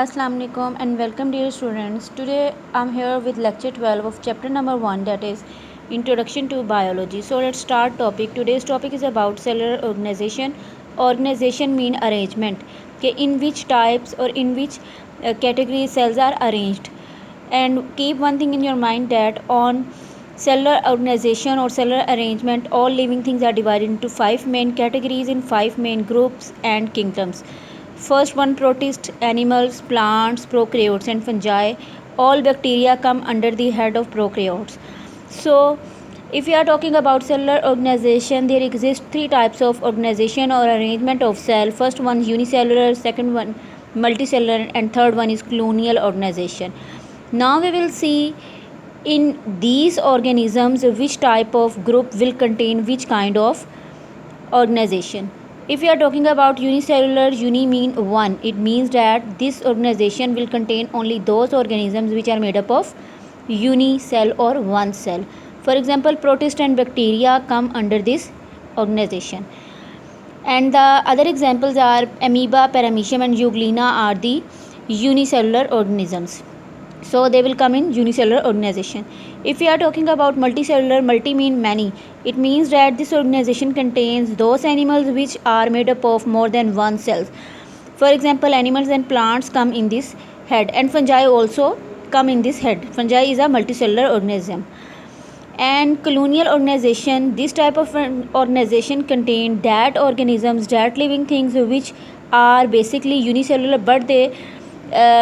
Assalamu alaikum and welcome dear students. Today I'm here with lecture 12 of chapter number 1, that is Introduction to Biology. So let's start topic. Today's topic is about cellular organization. Organization mean arrangement. Okay, in which types or in which categories cells are arranged. And keep one thing in your mind that on cellular organization or cellular arrangement, all living things are divided into 5 main categories in 5 main groups and kingdoms. First one, protist, animals, plants, prokaryotes and fungi. All bacteria come under the head of prokaryotes. So if we are talking about cellular organization, there exist 3 types of organization or arrangement of cell. First one is unicellular, second one multicellular, and third one is colonial organization. Now we will see in these organisms which type of group will contain which kind of organization. If we are talking about unicellular, uni mean one. It means that this organization will contain only those organisms which are made up of unicell or one cell. For example, protists and bacteria come under this organization. And the other examples are amoeba, paramecium and euglena are the unicellular organisms. So they will come in unicellular organization. If we are talking about multicellular, multi mean many. It means that this organization contains those animals which are made up of more than one cell. For example, animals and plants come in this head, and fungi also come in this head. Fungi is a multicellular organism. And colonial organization, this type of organization contain that organisms, that living things which are basically unicellular, but they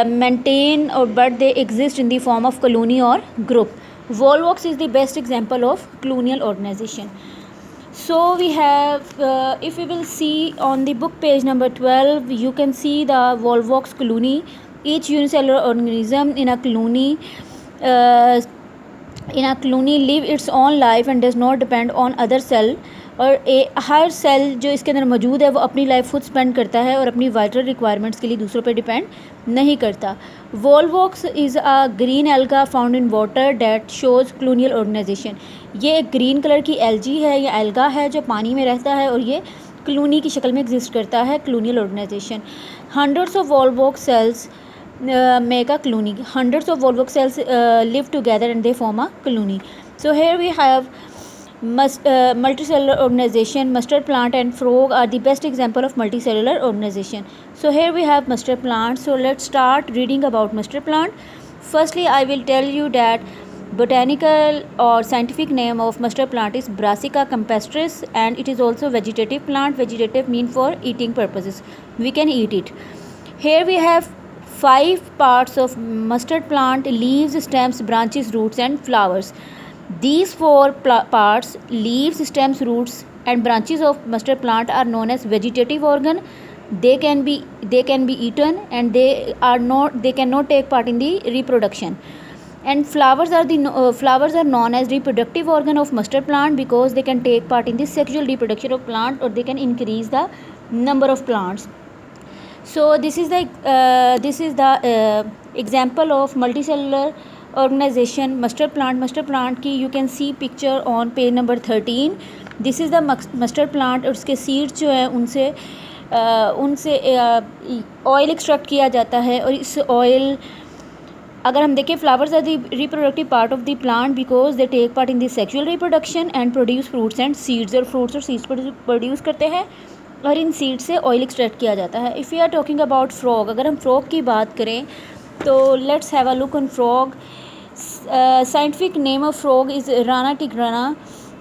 maintain or but they exist in the form of colony or group. Volvox is the best example of colonial organization. So we have if we will see on the book page number 12, you can see the Volvox colony. Each unicellular organism in a colony live its own life and does not depend on other cell. और हर cell जो इसके अंदर मौजूद है वो अपनी life खुद spend करता है और अपनी वाइटल रिक्वायरमेंट्स के लिए दूसरों पे डिपेंड नहीं करता. Volvox is a green alga found in water that shows colonial organization. ये एक ग्रीन कलर की एल्गी है या एल्गा है जो पानी में रहता है और ये कॉलोनी की शक्ल में एग्जिस्ट करता है. colonial organization. Hundreds of Volvox cells make a colony. Hundreds of Volvox cells live together and they form a colony. So here we have multicellular organization. Mustard plant and frog are the best example of multicellular organization. So here we have mustard plant. So let's start reading about mustard plant. Firstly, I will tell you that botanical or scientific name of mustard plant is Brassica campestris, and it is also vegetative plant. Vegetative mean for eating purposes. We can eat it. Here we have 5 parts of mustard plant: leaves, stems, branches, roots and flowers. These 4 parts, leaves, stems, roots and branches of mustard plant are known as vegetative organ. They can be eaten and they cannot take part in the reproduction. And flowers are known as reproductive organ of mustard plant because they can take part in the sexual reproduction of plant, or they can increase the number of plants. So this is the example of multicellular organization mustard plant. Mustard plant की you can see picture on page number 13. This is the mustard plant. और उसके seeds जो है उनसे oil extract किया जाता है. और इस ऑयल अगर हम देखें, flowers are the reproductive part of the plant because they take part in the sexual reproduction and produce fruits and seeds. और फ्रूट्स और सीड्स प्रोड्यूस करते हैं और इन सीड से ऑयल एक्सट्रैक्ट किया जाता है. If you are talking about frog, अगर हम फ्रॉग की बात करें तो let's have a look on frog. Scientific name of frog is Rana tigrina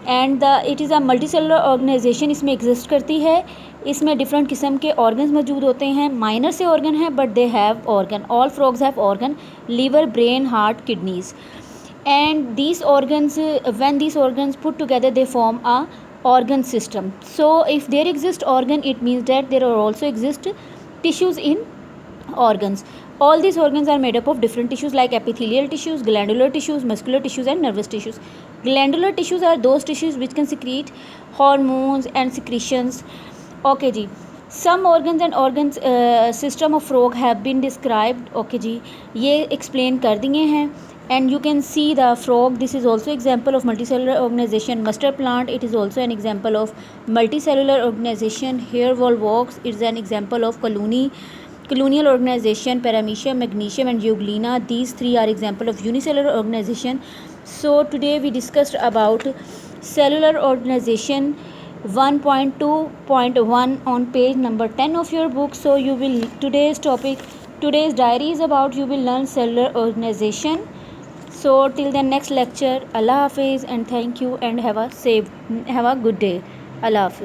and it is a multicellular organisation. इसमें एग्जिस्ट करती है. इसमें डिफरेंट किस्म के ऑर्गन्स मौजूद होते हैं. माइनर से ऑर्गन है but they have organ. All frogs have organ: liver, brain, heart, kidneys. And these organs, when these organs put together, they form a organ system. So if there exist organ, it means that there are also exist tissues in organs. All these organs are made up of different tissues like epithelial tissues, glandular tissues, muscular tissues and nervous tissues. Glandular tissues are those tissues which can secrete hormones and secretions. Okay जी, some organs and organs system of frog have been described. Okay जी, ये explain कर दिए हैं. And you can see the frog. This is also example of multicellular organization. Mustard plant, it is also an example of multicellular organization. Here Volvox is an example of colony. colonial organization, paramecium, magnesium and euglena. These three are example of unicellular organization. So today we discussed about cellular organization 1.2.1 on page number 10 of your book. So you will today's diary is about you will learn cellular organization. So till the next lecture, Allah Hafiz and thank you and have a good day. Allah Hafiz.